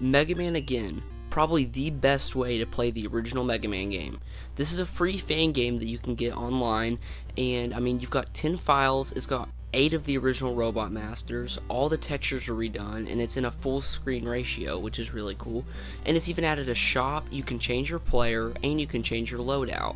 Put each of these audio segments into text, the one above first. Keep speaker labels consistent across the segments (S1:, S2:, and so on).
S1: Mega Man again, probably the best way to play the original Mega Man game. This is a free fan game that you can get online, and I mean, you've got 10 files, it's got 8 of the original Robot Masters, all the textures are redone, and it's in a full screen ratio, which is really cool. And it's even added a shop, you can change your player, and you can change your loadout.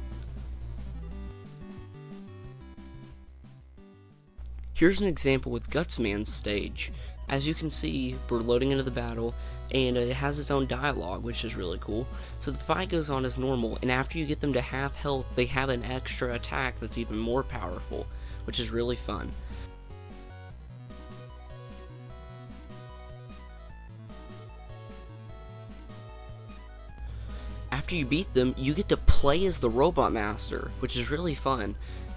S1: Here's an example with Gutsman's stage. As you can see, we're loading into the battle, and it has its own dialogue, which is really cool. So the fight goes on as normal, and after you get them to half health, they have an extra attack that's even more powerful, which is really fun. After you beat them, you get to play as the Robot Master, which is really fun.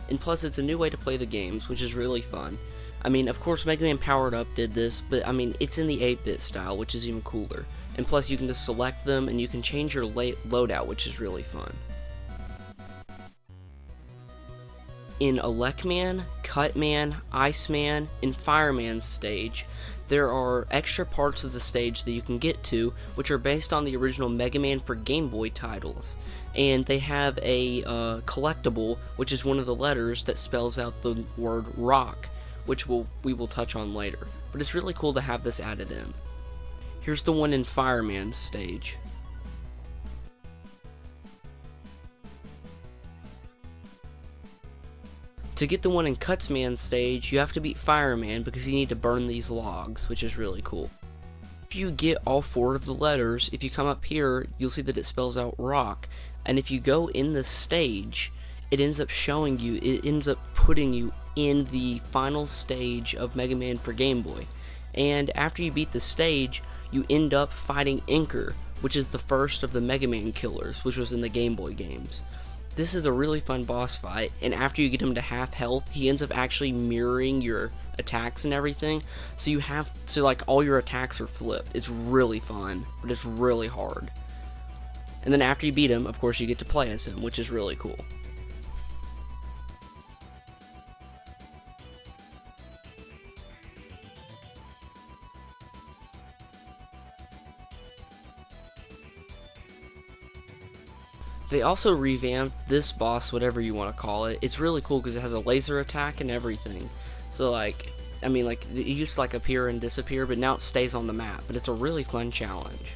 S1: And plus, it's a new way to play the games, which is really fun. I mean, of course, Mega Man Powered Up did this, but I mean, it's in the 8-bit style, which is even cooler. And plus, you can just select them, and you can change your loadout, which is really fun. In Elecman, Cutman, Iceman, and Fireman's stage, there are extra parts of the stage that you can get to, which are based on the original Mega Man for Game Boy titles. And they have a collectible, which is one of the letters that spells out the word rock, which we will touch on later. But it's really cool to have this added in. Here's the one in Fireman's stage. To get the one in Cutsman's stage, you have to beat Fireman because you need to burn these logs, which is really cool. If you get all 4 of the letters, if you come up here, you'll see that it spells out rock. And if you go in the stage, it ends up putting you in the final stage of Mega Man for Game Boy. And after you beat the stage, you end up fighting Inker, which is the first of the Mega Man killers, which was in the Game Boy games. This is a really fun boss fight, and after you get him to half health, he ends up actually mirroring your attacks and everything, so you have to, like, all your attacks are flipped. It's really fun, but it's really hard. And then after you beat him, of course, you get to play as him, which is really cool. They also revamped this boss, whatever you want to call it. It's really cool because it has a laser attack and everything. So, like, I mean, like, it used to, like, appear and disappear, but now it stays on the map. But it's a really fun challenge.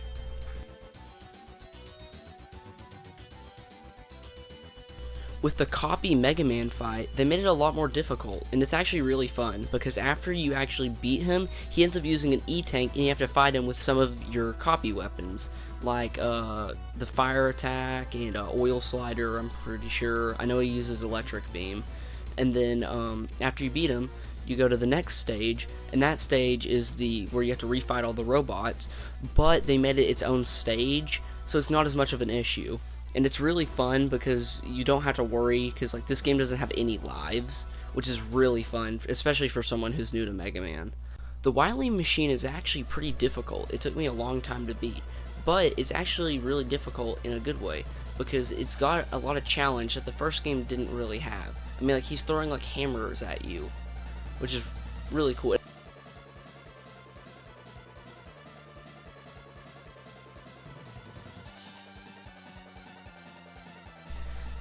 S1: With the copy Mega Man fight, they made it a lot more difficult, and it's actually really fun, because after you actually beat him, he ends up using an E-Tank, and you have to fight him with some of your copy weapons, like the fire attack and oil slider, I'm pretty sure. I know he uses electric beam. And then after you beat him, you go to the next stage, and that stage is where you have to refight all the robots, but they made it its own stage, so it's not as much of an issue. And it's really fun because you don't have to worry, because like this game doesn't have any lives, which is really fun, especially for someone who's new to Mega Man. The Wily Machine is actually pretty difficult. It took me a long time to beat, but it's actually really difficult in a good way, because it's got a lot of challenge that the first game didn't really have. I mean, like, he's throwing like hammers at you, which is really cool.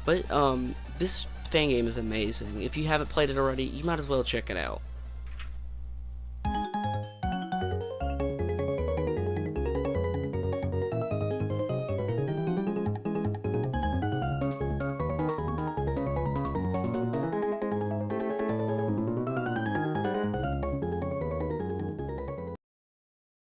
S1: But this fan game is amazing. If you haven't played it already, you might as well check it out.